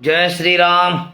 जय श्री राम।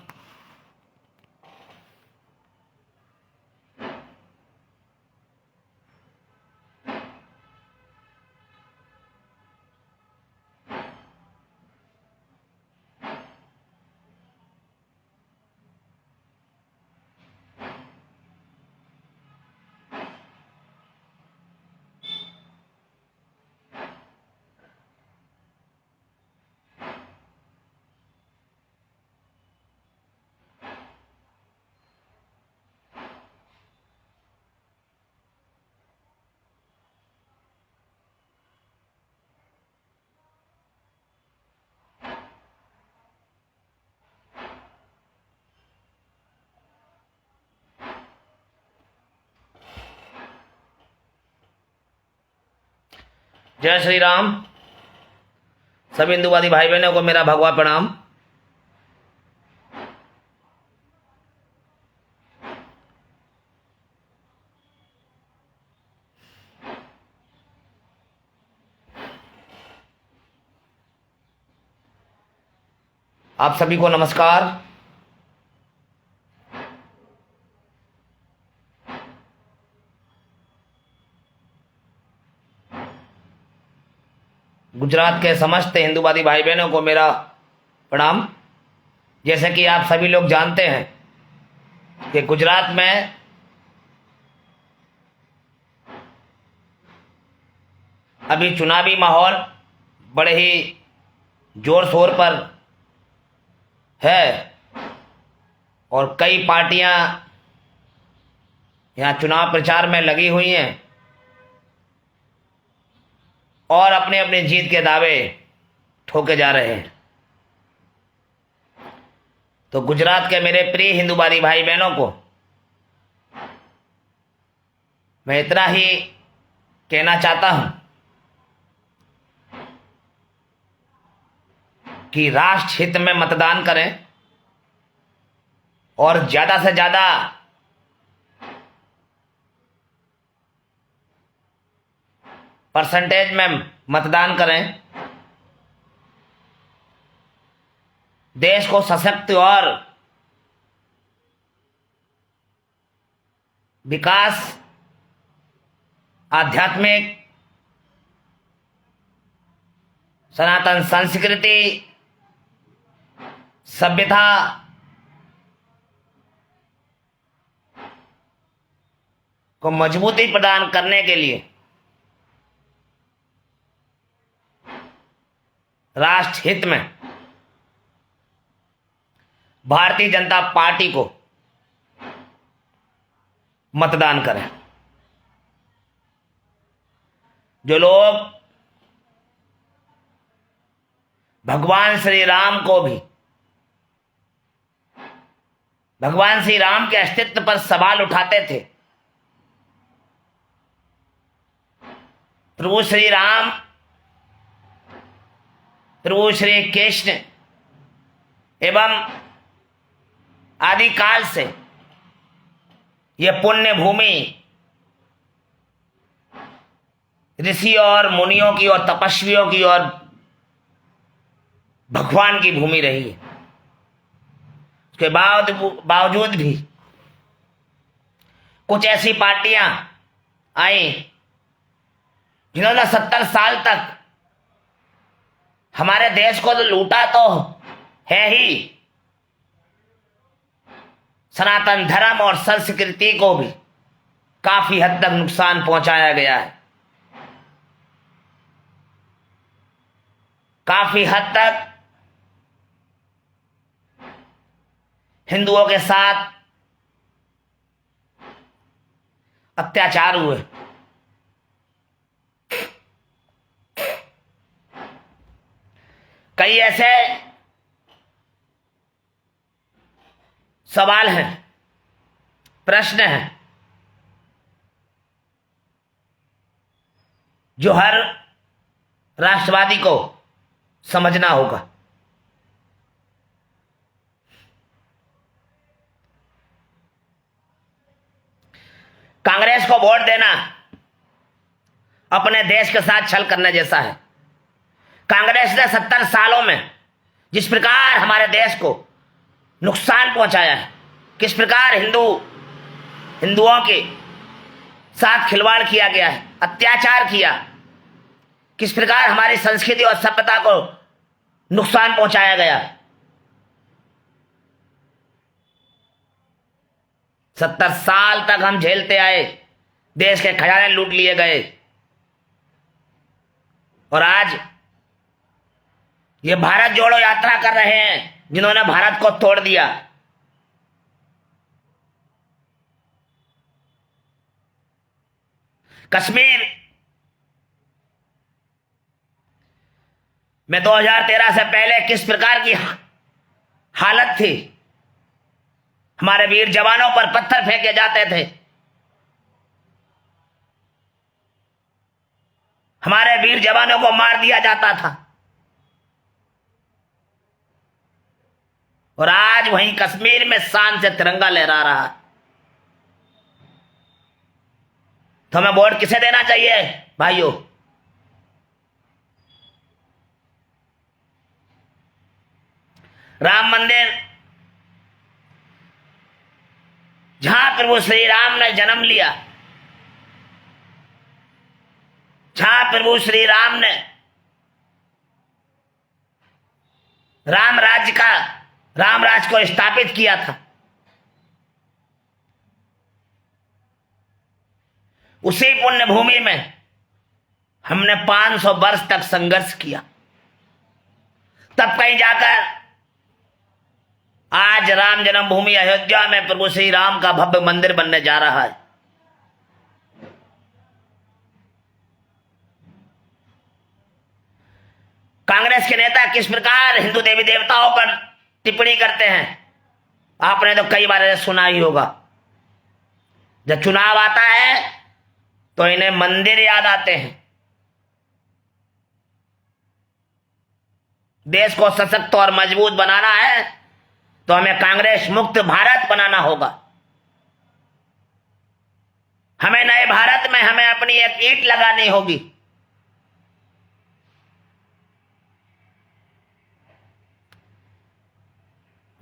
जय श्री राम। सभी हिंदूवादी भाई बहनों को मेरा भगवा प्रणाम। आप सभी को नमस्कार। गुजरात के समस्त हिंदूवादी भाई बहनों को मेरा प्रणाम। जैसे कि आप सभी लोग जानते हैं कि गुजरात में अभी चुनावी माहौल बड़े ही जोर शोर पर है और कई पार्टियां यहाँ चुनाव प्रचार में लगी हुई हैं और अपने अपने जीत के दावे ठोके जा रहे हैं। तो गुजरात के मेरे प्रिय हिंदूवादी भाई बहनों को मैं इतना ही कहना चाहता हूं कि राष्ट्र हित में मतदान करें और ज्यादा से ज्यादा परसेंटेज में मतदान करें। देश को सशक्त और विकास, आध्यात्मिक, सनातन संस्कृति, सभ्यता को मजबूती प्रदान करने के लिए राष्ट्र हित में भारतीय जनता पार्टी को मतदान करें। जो लोग भगवान श्री राम को भी, भगवान श्री राम के अस्तित्व पर सवाल उठाते थे, प्रभु श्री राम, प्रभु श्री कृष्ण एवं आदिकाल से यह पुण्य भूमि ऋषि और मुनियों की और तपस्वियों की और भगवान की भूमि रही है। उसके बावजूद भी कुछ ऐसी पार्टियां आई जिन्होंने 70 साल तक हमारे देश को तो लूटा तो है ही, सनातन धर्म और संस्कृति को भी काफी हद तक नुकसान पहुंचाया गया है। काफी हद तक हिंदुओं के साथ अत्याचार हुए। कई ऐसे सवाल हैं, प्रश्न हैं जो हर राष्ट्रवादी को समझना होगा। कांग्रेस को वोट देना अपने देश के साथ छल करने जैसा है। कांग्रेस ने 70 सालों में जिस प्रकार हमारे देश को नुकसान पहुंचाया है, किस प्रकार हिंदुओं के साथ खिलवाड़ किया गया है, अत्याचार किया, किस प्रकार हमारी संस्कृति और सभ्यता को नुकसान पहुंचाया गया। 70 साल तक हम झेलते आए, देश के खजाने लूट लिए गए, और आज ये भारत जोड़ो यात्रा कर रहे हैं जिन्होंने भारत को तोड़ दिया। कश्मीर में 2013 से पहले किस प्रकार की हालत थी, हमारे वीर जवानों पर पत्थर फेंके जाते थे, हमारे वीर जवानों को मार दिया जाता था, और आज वहीं कश्मीर में शान से तिरंगा लहरा रहा है। तो हमें वोट किसे देना चाहिए भाइयों? राम मंदिर जहां प्रभु श्री राम ने जन्म लिया, जहां प्रभु श्री राम ने राम राज को स्थापित किया था, उसी पुण्य भूमि में हमने 500 वर्ष तक संघर्ष किया, तब कहीं जाकर आज राम जन्मभूमि अयोध्या में प्रभु श्री राम का भव्य मंदिर बनने जा रहा है। कांग्रेस के नेता किस प्रकार हिंदू देवी देवताओं पर टिप्पणी करते हैं, आपने तो कई बार सुना ही होगा। जब चुनाव आता है तो इन्हें मंदिर याद आते हैं। देश को सशक्त और मजबूत बनाना है तो हमें कांग्रेस मुक्त भारत बनाना होगा। हमें नए भारत में हमें अपनी एक ईंट लगानी होगी।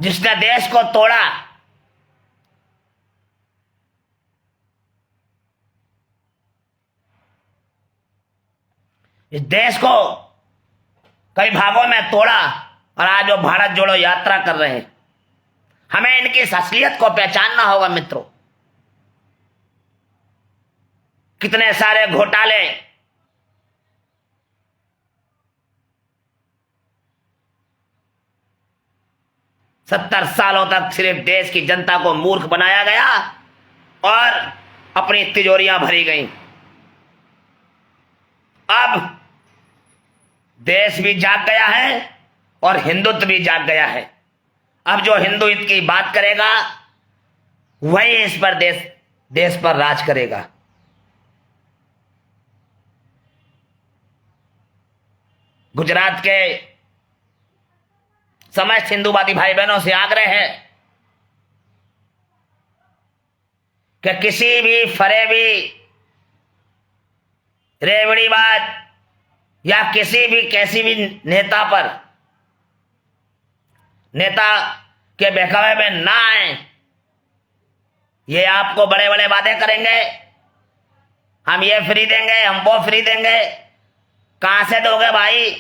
जिसने देश को तोड़ा, इस देश को कई भागों में तोड़ा, और आज वो भारत जोड़ो यात्रा कर रहे हैं। हमें इनकी असलियत को पहचानना होगा मित्रों। कितने सारे घोटाले, सत्तर सालों तक सिर्फ देश की जनता को मूर्ख बनाया गया और अपनी तिजोरियां भरी गईं। अब देश भी जाग गया है और हिंदुत्व भी जाग गया है। अब जो हिंदू हित की बात करेगा वही इस पर देश पर राज करेगा। गुजरात के समस्त हिंदूवादी भाई बहनों से आग्रह है कि किसी भी फरेबी, रेवड़ीबाज या किसी भी कैसी भी नेता के बहकावे में ना आए। ये आपको बड़े बड़े वादे करेंगे, हम ये फ्री देंगे, हम वो फ्री देंगे। कहां से दोगे भाई?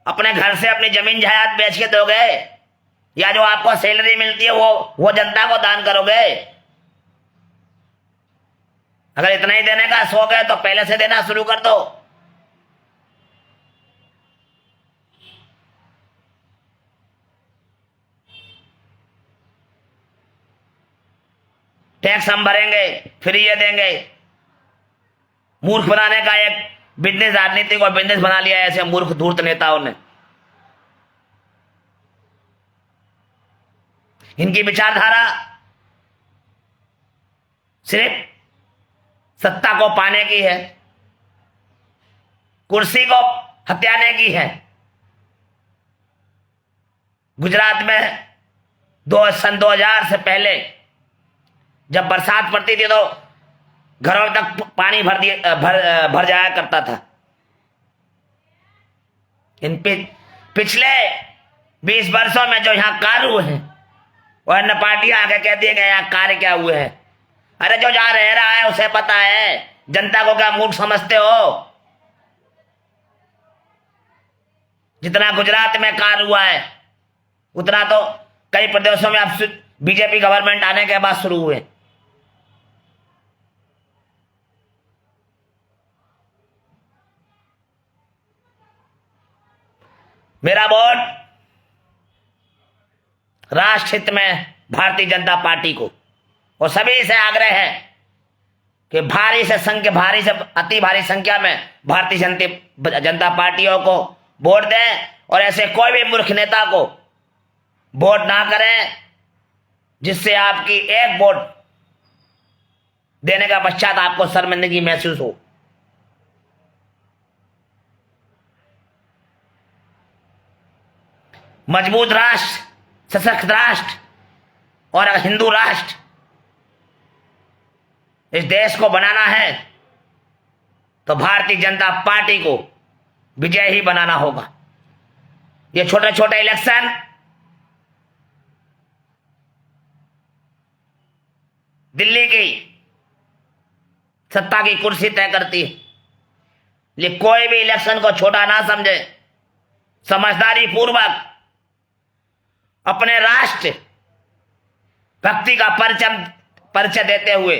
अपने घर से अपनी जमीन जायदाद बेच के दोगे, या जो आपको सैलरी मिलती है वो जनता को दान करोगे? अगर इतना ही देने का शौक है तो पहले से देना शुरू कर दो। टैक्स हम भरेंगे, फ्री ये देंगे। मूर्ख बनाने का एक बिजनेस, राजनीति को बिजनेस बना लिया ऐसे मूर्ख धूर्त नेताओं ने। इनकी विचारधारा सिर्फ सत्ता को पाने की है, कुर्सी को हथियाने की है। गुजरात में सन 2000 से पहले जब बरसात पड़ती थी तो घरों तक पानी भर जाया करता था। इन पिछले 20 वर्षों में जो यहाँ कार्य हुए हैं और अन्य पार्टियां आगे कहती है कि यहाँ कार्य क्या हुए हैं। अरे जो जहां रह रहा है उसे पता है, जनता को क्या मूर्ख समझते हो? जितना गुजरात में कार्य हुआ है उतना तो कई प्रदेशों में अब बीजेपी गवर्नमेंट आने के बाद शुरू हुए। मेरा वोट राष्ट्र हित में भारतीय जनता पार्टी को और सभी से आग्रह है कि भारी से अति भारी संख्या में भारतीय जनता पार्टियों को वोट दें और ऐसे कोई भी मूर्ख नेता को वोट ना करें जिससे आपकी एक वोट देने का पश्चात आपको शर्मिंदगी महसूस हो। मजबूत राष्ट्र, सशक्त राष्ट्र और हिंदू राष्ट्र इस देश को बनाना है तो भारतीय जनता पार्टी को विजय ही बनाना होगा। ये छोटे छोटे इलेक्शन दिल्ली की सत्ता की कुर्सी तय करती है, ये कोई भी इलेक्शन को छोटा ना समझे, समझदारी पूर्वक अपने राष्ट्र भक्ति का परिचय देते हुए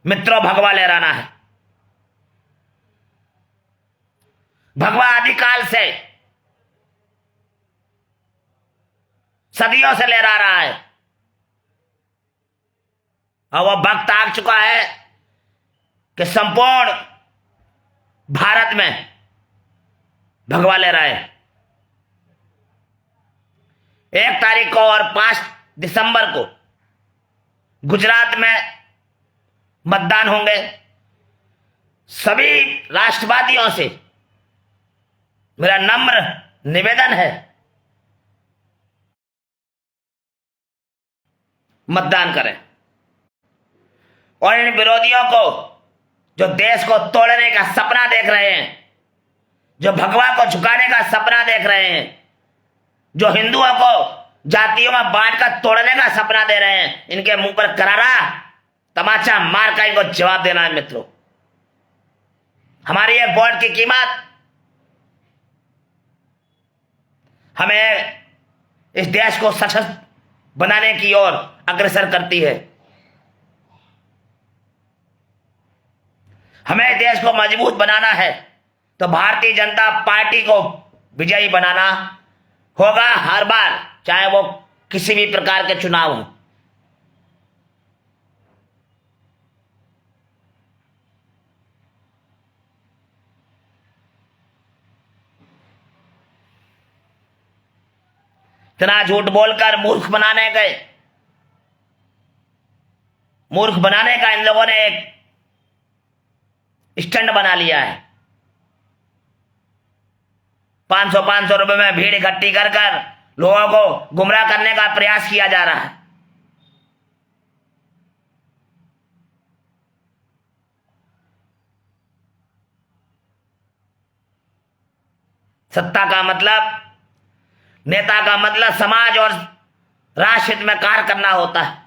मित्रों भगवा लहराना है। भगवा आदिकाल से सदियों से लहरा रहा है और वह वक्त आ चुका है कि संपूर्ण भारत में भगवा लहराए। 1 तारीख को और 5 दिसंबर को गुजरात में मतदान होंगे। सभी राष्ट्रवादियों से मेरा नम्र निवेदन है, मतदान करें और इन विरोधियों को जो देश को तोड़ने का सपना देख रहे हैं, जो भगवा को झुकाने का सपना देख रहे हैं, जो हिंदुओं को जातियों में बांटकर तोड़ने का सपना दे रहे हैं, इनके मुंह पर करारा तमाचा मार का इनको जवाब देना है। मित्रों, हमारी एक वोट की कीमत हमें इस देश को सशक्त बनाने की ओर अग्रसर करती है। हमें देश को मजबूत बनाना है तो भारतीय जनता पार्टी को विजयी बनाना होगा हर बार, चाहे वो किसी भी प्रकार के चुनाव हो। इतना झूठ बोलकर मूर्ख बनाने का इन लोगों ने एक स्टंट बना लिया है। 500 रुपए में भीड़ इकट्ठी कर लोगों को गुमराह करने का प्रयास किया जा रहा है। सत्ता का मतलब, नेता का मतलब समाज और राष्ट्र हित में कार्य करना होता है।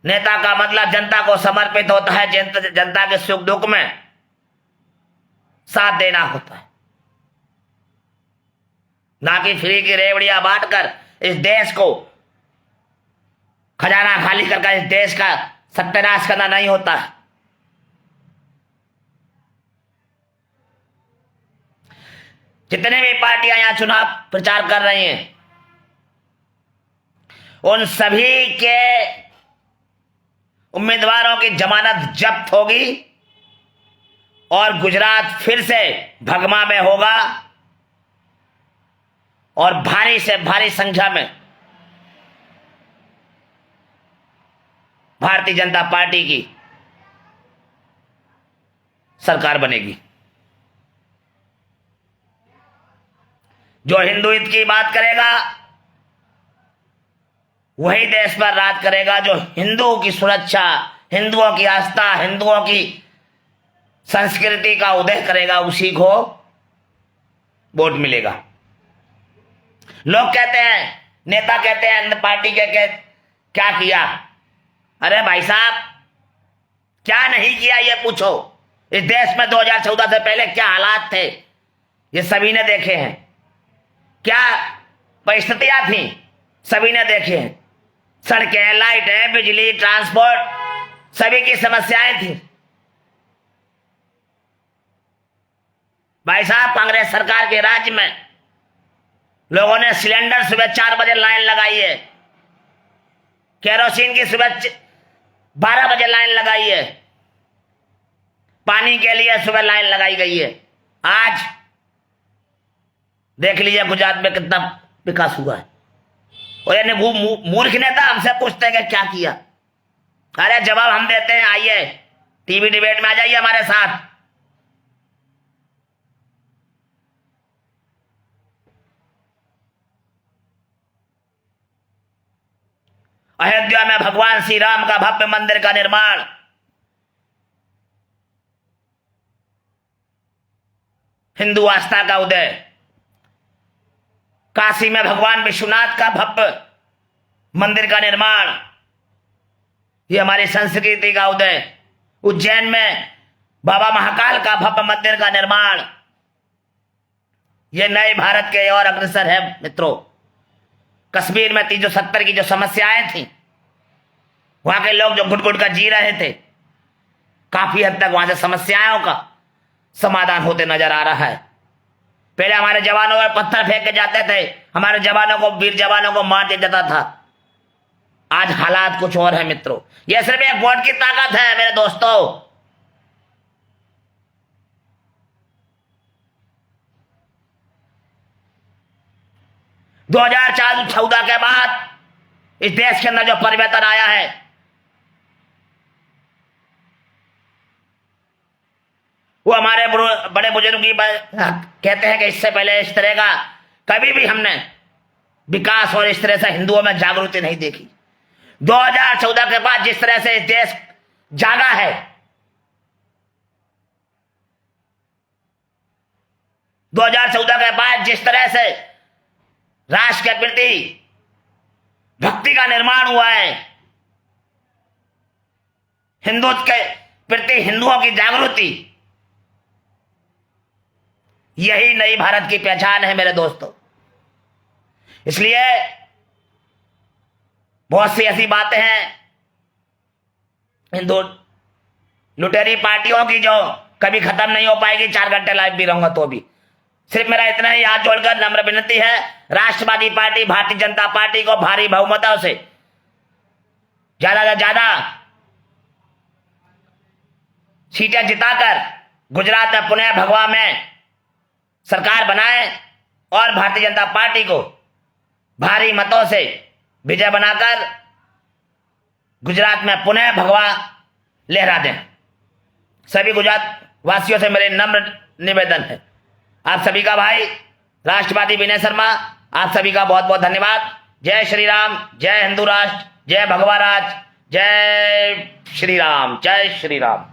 नेता का मतलब जनता को समर्पित होता है, जनता के सुख दुख में साथ देना होता है, ना कि फ्री की रेवड़ियां बांटकर इस देश को खजाना खाली करके इस देश का सत्यानाश करना नहीं होता। जितने भी पार्टियां यहां चुनाव प्रचार कर रही हैं उन सभी के उम्मीदवारों की जमानत जब्त होगी और गुजरात फिर से भगवा में होगा और भारी से भारी संख्या में भारतीय जनता पार्टी की सरकार बनेगी। जो हिंदू हित की बात करेगा वही देश पर राज करेगा। जो हिंदुओं की सुरक्षा, हिंदुओं की आस्था, हिंदुओं की संस्कृति का उदय करेगा, उसी को वोट मिलेगा। लोग कहते हैं, नेता कहते हैं पार्टी के क्या किया। अरे भाई साहब, क्या नहीं किया ये पूछो। इस देश में 2014 से पहले क्या हालात थे ये सभी ने देखे हैं, क्या परिस्थितियां थी सभी ने देखे हैं। सड़कें, लाइटें, बिजली, ट्रांसपोर्ट, सभी की समस्याएं थी। भाई साहब, कांग्रेस सरकार के राज्य में लोगों ने सिलेंडर सुबह 4 बजे लाइन लगाई है, केरोसिन की सुबह 12 बजे लाइन लगाई है, पानी के लिए सुबह लाइन लगाई गई है। आज देख लीजिए गुजरात में कितना विकास हुआ है। और यानी वो मूर्ख नेता हमसे पूछते हैं कि क्या किया। अरे जवाब हम देते हैं, आइए टीवी डिबेट में आ जाइए हमारे साथ। अयोध्या में भगवान श्री राम का भव्य मंदिर का निर्माण, हिंदू आस्था का उदय। काशी में भगवान विश्वनाथ का भव्य मंदिर का निर्माण, ये हमारी संस्कृति का उदय। उज्जैन में बाबा महाकाल का भव्य मंदिर का निर्माण, ये नए भारत के और अग्रसर है मित्रों। कश्मीर में 370 की जो समस्याएं थी, वहां के लोग जो घुट घुट कर जी रहे थे, काफी हद तक वहां से समस्याओं का समाधान होते नजर आ रहा है। पहले हमारे जवानों पर पत्थर फेंक के जाते थे, हमारे जवानों को, वीर जवानों को मार दिया जाता था। आज हालात कुछ और है मित्रों। यह सिर्फ एक वोट की ताकत है मेरे दोस्तों। दो 2014 के बाद इस देश के अंदर जो परिवर्तन आया है, वो हमारे बड़े बुजुर्ग की कहते हैं कि इससे पहले इस तरह का कभी भी हमने विकास और इस तरह से हिंदुओं में जागृति नहीं देखी। 2014 के बाद जिस तरह से देश जागा है, 2014 के बाद जिस तरह से राष्ट्र के प्रति भक्ति का निर्माण हुआ है, हिंदुत्व के प्रति हिंदुओं की जागृति, यही नई भारत की पहचान है मेरे दोस्तों। इसलिए बहुत सी ऐसी बातें हैं हिंदू लुटेरी पार्टियों की जो कभी खत्म नहीं हो पाएगी। 4 घंटे लाइव भी रहूंगा तो भी। सिर्फ मेरा इतना ही हाथ जोड़कर नम्र विनती है, राष्ट्रवादी पार्टी भारतीय जनता पार्टी को भारी बहुमतों से ज्यादा से ज्यादा सीटें जिताकर गुजरात में, पुणे, भगवा में सरकार बनाए और भारतीय जनता पार्टी को भारी मतों से विजय बनाकर गुजरात में पुणे, भगवा लहरा दें। सभी गुजरात वासियों से मेरे नम्र निवेदन है। आप सभी का भाई राष्ट्रवादी विनय शर्मा, आप सभी का बहुत बहुत धन्यवाद। जय श्री राम, जय हिंदू राष्ट्र, जय भगवा राज, जय श्री राम, जय श्री राम।